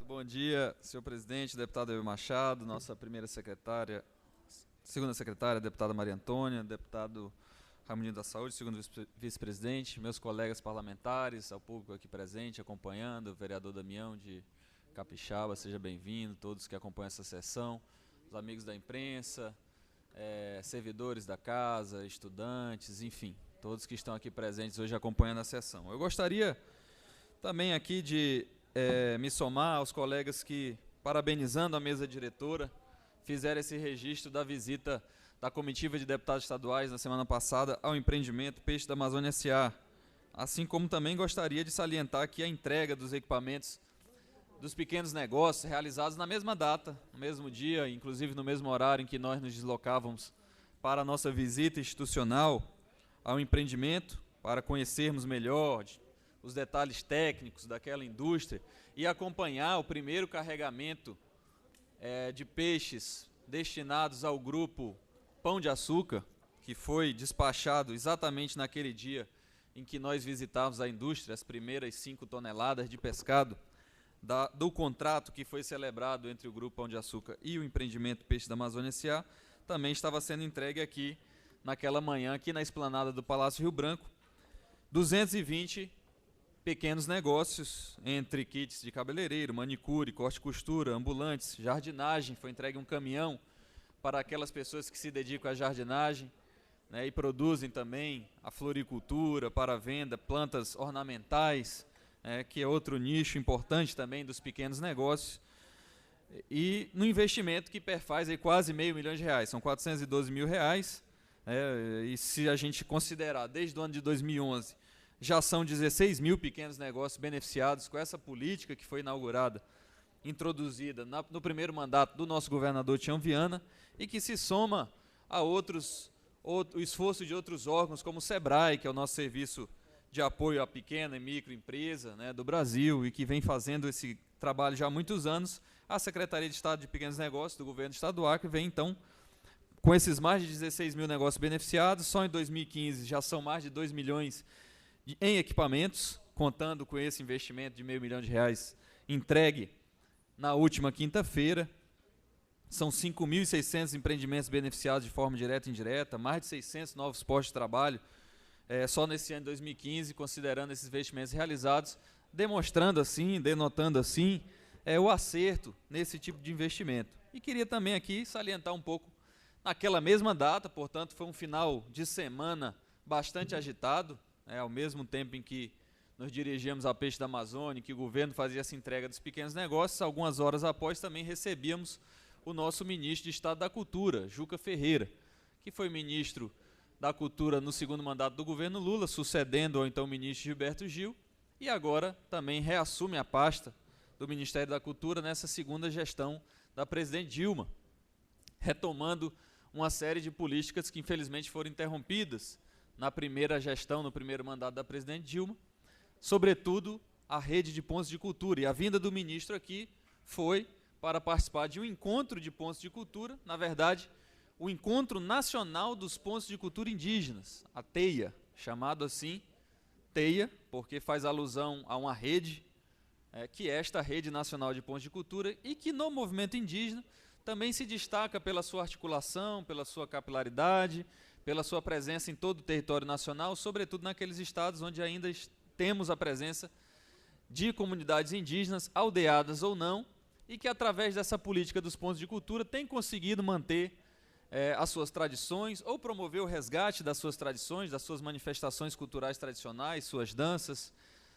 Bom dia, senhor presidente, deputado Eber Machado, nossa primeira secretária, segunda secretária, deputada Maria Antônia, deputado Raimundinho da Saúde, segundo vice-presidente, meus colegas parlamentares, ao público aqui presente, acompanhando, o vereador Damião de Capixaba, seja bem-vindo, todos que acompanham essa sessão, os amigos da imprensa, servidores da casa, estudantes, enfim, todos que estão aqui presentes hoje acompanhando a sessão. Eu gostaria também aqui de me somar aos colegas que, parabenizando a mesa diretora, fizeram esse registro da visita da comitiva de deputados estaduais na semana passada ao empreendimento Peixe da Amazônia S.A. Assim como também gostaria de salientar aqui a entrega dos equipamentos dos pequenos negócios realizados na mesma data, no mesmo dia, inclusive no mesmo horário em que nós nos deslocávamos para a nossa visita institucional ao empreendimento, para conhecermos melhor os detalhes técnicos daquela indústria e acompanhar o primeiro carregamento de peixes destinados ao grupo Pão de Açúcar, que foi despachado exatamente naquele dia em que nós visitávamos a indústria, as primeiras 5 toneladas de pescado do contrato que foi celebrado entre o grupo Pão de Açúcar e o empreendimento Peixe da Amazônia S.A., também estava sendo entregue aqui, naquela manhã, aqui na esplanada do Palácio Rio Branco, 220 pequenos negócios, entre kits de cabeleireiro, manicure, corte e costura, ambulantes, jardinagem. Foi entregue um caminhão para aquelas pessoas que se dedicam à jardinagem, né, e produzem também a floricultura para venda, plantas ornamentais, que é outro nicho importante também dos pequenos negócios, e no investimento que perfaz aí quase R$500 mil, são R$412 mil, e se a gente considerar desde o ano de 2011, já são 16 mil pequenos negócios beneficiados com essa política que foi inaugurada, introduzida no primeiro mandato do nosso governador Tião Viana, e que se soma a o esforço de outros órgãos, como o SEBRAE, que é o nosso serviço de apoio à pequena e microempresa, né, do Brasil, e que vem fazendo esse trabalho já há muitos anos, a Secretaria de Estado de Pequenos Negócios do Governo do Estado do Acre vem, então, com esses mais de 16 mil negócios beneficiados. Só em 2015 já são mais de 2 milhões em equipamentos, contando com esse investimento de R$500 mil entregue na última quinta-feira. São 5.600 empreendimentos beneficiados de forma direta e indireta, mais de 600 novos postos de trabalho, só nesse ano de 2015, considerando esses investimentos realizados, demonstrando assim, denotando assim, o acerto nesse tipo de investimento. E queria também aqui salientar um pouco, naquela mesma data, portanto, foi um final de semana bastante agitado, ao mesmo tempo em que nos dirigíamos ao Peixe da Amazônia, que o governo fazia essa entrega dos pequenos negócios, algumas horas após também recebíamos o nosso ministro de Estado da Cultura, Juca Ferreira, que foi ministro da Cultura no segundo mandato do governo Lula, sucedendo ao então ministro Gilberto Gil, e agora também reassume a pasta do Ministério da Cultura nessa segunda gestão da presidente Dilma, retomando uma série de políticas que infelizmente foram interrompidas na primeira gestão, no primeiro mandato da presidente Dilma, sobretudo a rede de pontos de cultura. E a vinda do ministro aqui foi para participar de um encontro de pontos de cultura, na verdade, o Encontro Nacional dos Pontos de Cultura Indígenas, a TEIA, chamado assim TEIA, porque faz alusão a uma rede, que é esta Rede Nacional de Pontos de Cultura, e que no movimento indígena também se destaca pela sua articulação, pela sua capilaridade, pela sua presença em todo o território nacional, sobretudo naqueles estados onde ainda temos a presença de comunidades indígenas, aldeadas ou não, e que através dessa política dos pontos de cultura tem conseguido manter as suas tradições, ou promover o resgate das suas tradições, das suas manifestações culturais tradicionais, suas danças,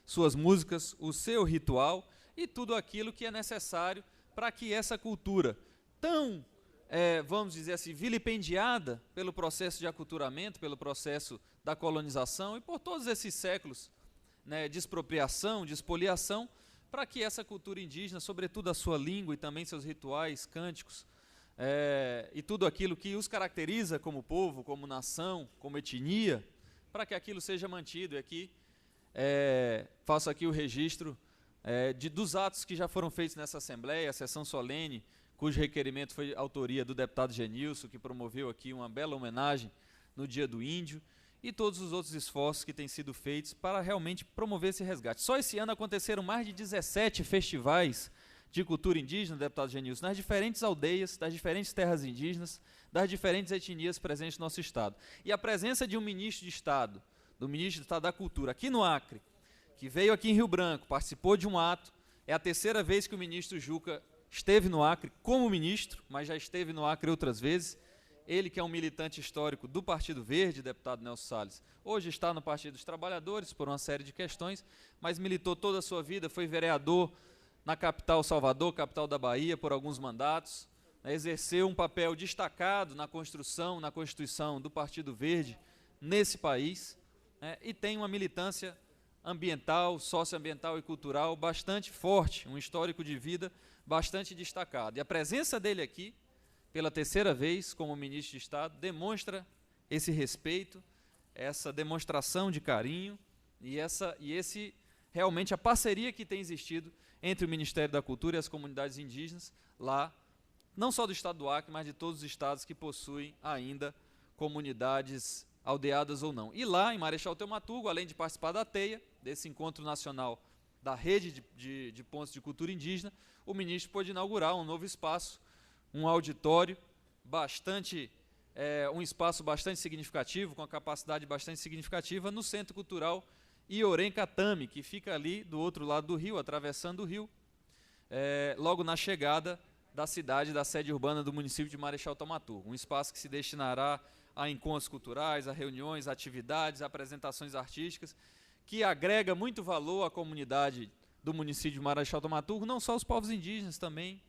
suas músicas, o seu ritual e tudo aquilo que é necessário para que essa cultura tão, vamos dizer assim, vilipendiada pelo processo de aculturamento, pelo processo da colonização e por todos esses séculos, né, de expropriação, de expoliação, para que essa cultura indígena, sobretudo a sua língua e também seus rituais, cânticos, e tudo aquilo que os caracteriza como povo, como nação, como etnia, para que aquilo seja mantido. E aqui faço aqui o registro dos atos que já foram feitos nessa Assembleia, a sessão solene, cujo requerimento foi autoria do deputado Genilson, que promoveu aqui uma bela homenagem no Dia do Índio, e todos os outros esforços que têm sido feitos para realmente promover esse resgate. Só esse ano aconteceram mais de 17 festivais de cultura indígena, deputado Genilson, nas diferentes aldeias, das diferentes terras indígenas, das diferentes etnias presentes no nosso Estado. E a presença de um ministro de Estado, do ministro de Estado da Cultura, aqui no Acre, que veio aqui em Rio Branco, participou de um ato, é a terceira vez que o ministro Juca esteve no Acre como ministro, mas já esteve no Acre outras vezes. Ele, que é um militante histórico do Partido Verde, deputado Nelson Salles, hoje está no Partido dos Trabalhadores por uma série de questões, mas militou toda a sua vida, foi vereador na capital Salvador, capital da Bahia, por alguns mandatos, exerceu um papel destacado na construção, na Constituição do Partido Verde nesse país, e tem uma militância ambiental, socioambiental e cultural bastante forte, um histórico de vida bastante destacado. E a presença dele aqui, pela terceira vez como ministro de Estado, demonstra esse respeito, essa demonstração de carinho e realmente a parceria que tem existido entre o Ministério da Cultura e as comunidades indígenas lá, não só do estado do Acre, mas de todos os estados que possuem ainda comunidades aldeadas ou não. E lá, em Marechal Teumaturgo, além de participar da TEIA, desse encontro nacional da rede de pontos de cultura indígena, o ministro pôde inaugurar um novo espaço, um auditório um espaço bastante significativo, com a capacidade bastante significativa, no Centro Cultural Iorém Catame, que fica ali do outro lado do rio, atravessando o rio, logo na chegada da cidade, da sede urbana do município de Marechal Teumaturgo. Um espaço que se destinará a encontros culturais, a reuniões, a atividades, a apresentações artísticas, que agrega muito valor à comunidade do município de Marechal Teumaturgo, não só os povos indígenas, também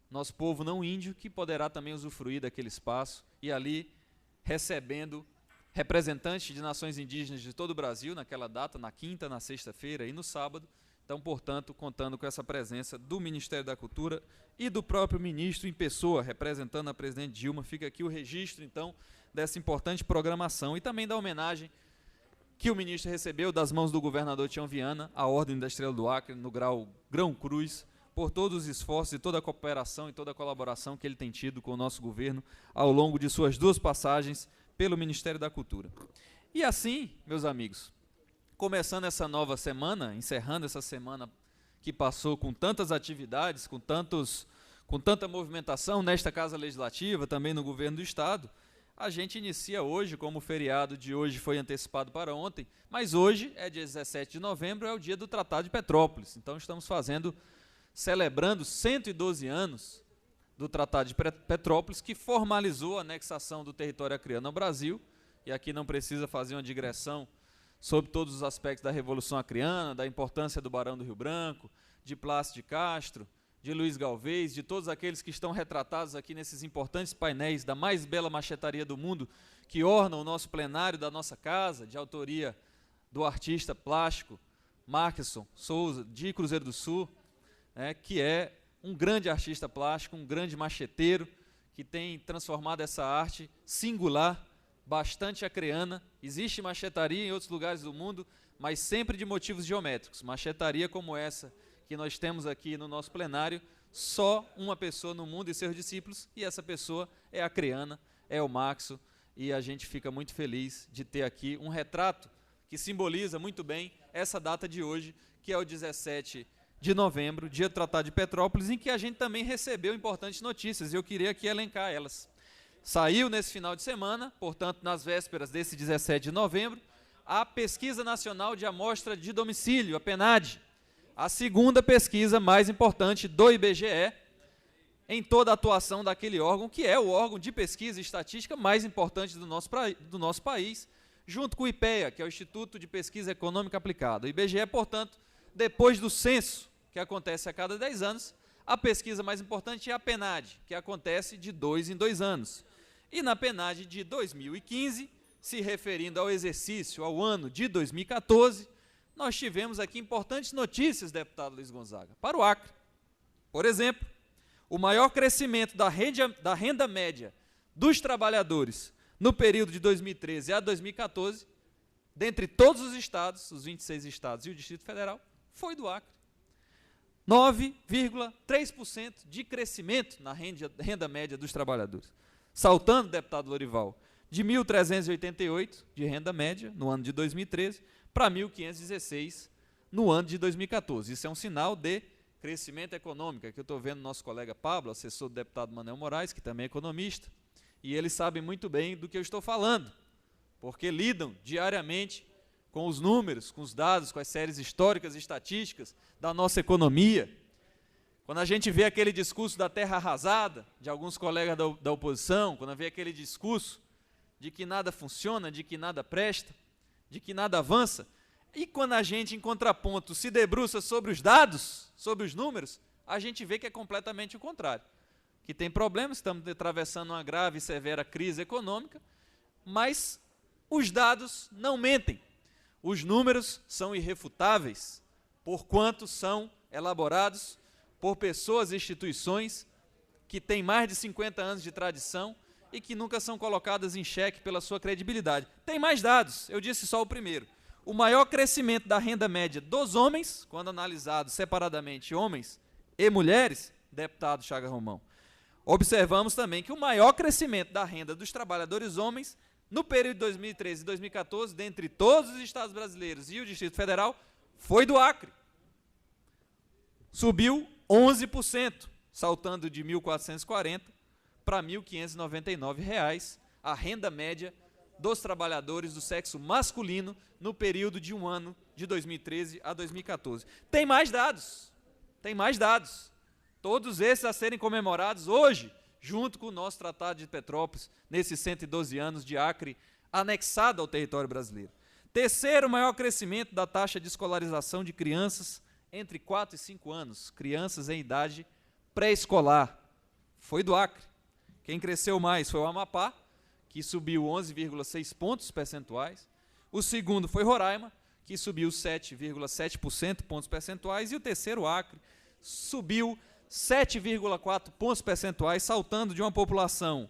nosso povo não índio, que poderá também usufruir daquele espaço, e ali recebendo representantes de nações indígenas de todo o Brasil, naquela data, na quinta, na sexta-feira e no sábado. Então, portanto, contando com essa presença do Ministério da Cultura e do próprio ministro em pessoa, representando a presidente Dilma, fica aqui o registro, então, dessa importante programação e também da homenagem que o ministro recebeu das mãos do governador Tião Viana, a Ordem da Estrela do Acre, no grau Grão Cruz, por todos os esforços e toda a cooperação e toda a colaboração que ele tem tido com o nosso governo ao longo de suas duas passagens pelo Ministério da Cultura. E assim, meus amigos, começando essa nova semana, encerrando essa semana que passou com tantas atividades, com tanta movimentação nesta Casa Legislativa, também no Governo do Estado, a gente inicia hoje, como o feriado de hoje foi antecipado para ontem, mas hoje é dia 17 de novembro, é o dia do Tratado de Petrópolis. Então estamos celebrando 112 anos do Tratado de Petrópolis, que formalizou a anexação do território acreano ao Brasil, e aqui não precisa fazer uma digressão sobre todos os aspectos da Revolução Acreana, da importância do Barão do Rio Branco, de Plácido de Castro, de Luiz Galvez, de todos aqueles que estão retratados aqui nesses importantes painéis da mais bela machetaria do mundo, que ornam o nosso plenário da nossa casa, de autoria do artista plástico Marqueson Souza, de Cruzeiro do Sul, que é um grande artista plástico, um grande macheteiro, que tem transformado essa arte singular, bastante acreana. Existe machetaria em outros lugares do mundo, mas sempre de motivos geométricos. Machetaria como essa que nós temos aqui no nosso plenário, só uma pessoa no mundo e seus discípulos, e essa pessoa é acreana, é o Maxo, e a gente fica muito feliz de ter aqui um retrato que simboliza muito bem essa data de hoje, que é o 17 de novembro, dia do Tratado de Petrópolis, em que a gente também recebeu importantes notícias, e eu queria aqui elencar elas. Saiu nesse final de semana, portanto, nas vésperas desse 17 de novembro, a Pesquisa Nacional de Amostra de Domicílio, a PNAD, a segunda pesquisa mais importante do IBGE em toda a atuação daquele órgão, que é o órgão de pesquisa e estatística mais importante do nosso país, junto com o IPEA, que é o Instituto de Pesquisa Econômica Aplicada. O IBGE, portanto, depois do censo, que acontece a cada 10 anos, a pesquisa mais importante é a PNAD, que acontece de 2 em 2 anos. E na PNAD de 2015, se referindo ao exercício, ao ano de 2014, nós tivemos aqui importantes notícias, deputado Luiz Gonzaga, para o Acre. Por exemplo, o maior crescimento da renda média dos trabalhadores no período de 2013 a 2014, dentre todos os estados, os 26 estados e o Distrito Federal, foi do Acre. 9,3% de crescimento na renda média dos trabalhadores. Saltando, deputado Lorival, de 1.388 de renda média no ano de 2013 para 1.516 no ano de 2014. Isso é um sinal de crescimento econômico. Aqui eu estou vendo nosso colega Pablo, assessor do deputado Manel Moraes, que também é economista, e ele sabe muito bem do que eu estou falando, porque lidam diariamente com os números, com os dados, com as séries históricas e estatísticas da nossa economia. Quando a gente vê aquele discurso da terra arrasada, de alguns colegas da oposição, quando vê aquele discurso de que nada funciona, de que nada presta, de que nada avança, e quando a gente, em contraponto, se debruça sobre os dados, sobre os números, a gente vê que é completamente o contrário. Que tem problemas, estamos atravessando uma grave e severa crise econômica, mas os dados não mentem. Os números são irrefutáveis, porquanto são elaborados por pessoas e instituições que têm mais de 50 anos de tradição e que nunca são colocadas em xeque pela sua credibilidade. Tem mais dados, eu disse só o primeiro. O maior crescimento da renda média dos homens, quando analisado separadamente homens e mulheres, deputado Chaga Romão. Observamos também que o maior crescimento da renda dos trabalhadores homens, no período de 2013 e 2014, dentre todos os estados brasileiros e o Distrito Federal, foi do Acre. Subiu 11%, saltando de R$ 1.440 para R$ 1.599 a renda média dos trabalhadores do sexo masculino no período de um ano, de 2013 a 2014. Tem mais dados, todos esses a serem comemorados hoje, junto com o nosso Tratado de Petrópolis, nesses 112 anos de Acre, anexado ao território brasileiro. Terceiro maior crescimento da taxa de escolarização de crianças entre 4 e 5 anos, crianças em idade pré-escolar, foi do Acre. Quem cresceu mais foi o Amapá, que subiu 11,6 pontos percentuais. O segundo foi Roraima, que subiu 7,7% pontos percentuais. E o terceiro, Acre, subiu 7,4 pontos percentuais, saltando de uma população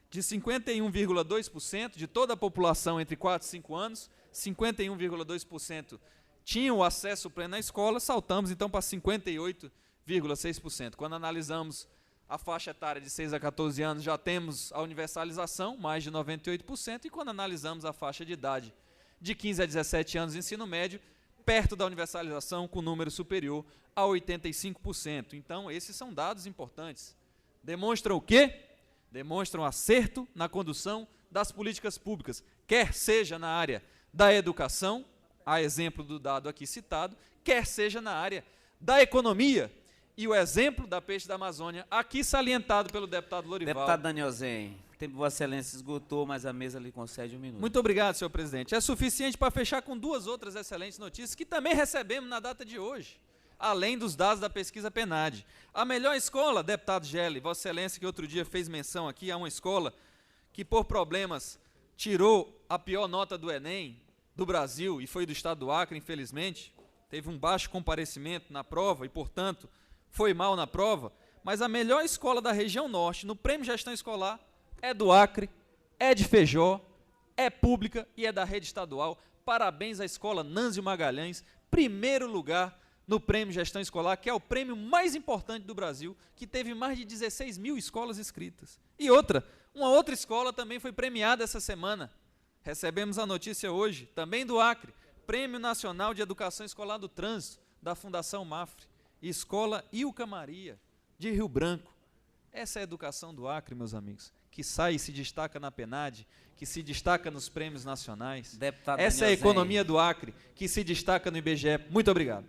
de 51,2% de toda a população entre 4 e 5 anos, 51,2% tinham o acesso pleno à escola, saltamos então para 58,6%. Quando analisamos a faixa etária de 6 a 14 anos, já temos a universalização, mais de 98%, e quando analisamos a faixa de idade de 15 a 17 anos, ensino médio, perto da universalização, com número superior a 85%. Então, esses são dados importantes. Demonstram o quê? Demonstram acerto na condução das políticas públicas, quer seja na área da educação, a exemplo do dado aqui citado, quer seja na área da economia, e o exemplo da Peixe da Amazônia, aqui salientado pelo deputado Lorival. Deputado Daniel Zen, o tempo de Vossa Excelência esgotou, mas a mesa lhe concede 1 minuto. Muito obrigado, senhor presidente. É suficiente para fechar com 2 outras excelentes notícias que também recebemos na data de hoje, além dos dados da pesquisa PNAD. A melhor escola, deputado Gelli, Vossa Excelência que outro dia fez menção aqui a uma escola que por problemas tirou a pior nota do Enem do Brasil e foi do estado do Acre, infelizmente, teve um baixo comparecimento na prova e, portanto, foi mal na prova, mas a melhor escola da região norte, no Prêmio Gestão Escolar, é do Acre, é de Feijó, é pública e é da rede estadual. Parabéns à escola Nânzio Magalhães, primeiro lugar no Prêmio Gestão Escolar, que é o prêmio mais importante do Brasil, que teve mais de 16 mil escolas inscritas. E uma outra escola também foi premiada essa semana. Recebemos a notícia hoje, também do Acre, Prêmio Nacional de Educação Escolar do Trânsito, da Fundação Mafre. Escola Ilca Maria, de Rio Branco. Essa é a educação do Acre, meus amigos, que sai e se destaca na PNAD, que se destaca nos prêmios nacionais. Essa é a economia do Acre, que se destaca no IBGE. Muito obrigado.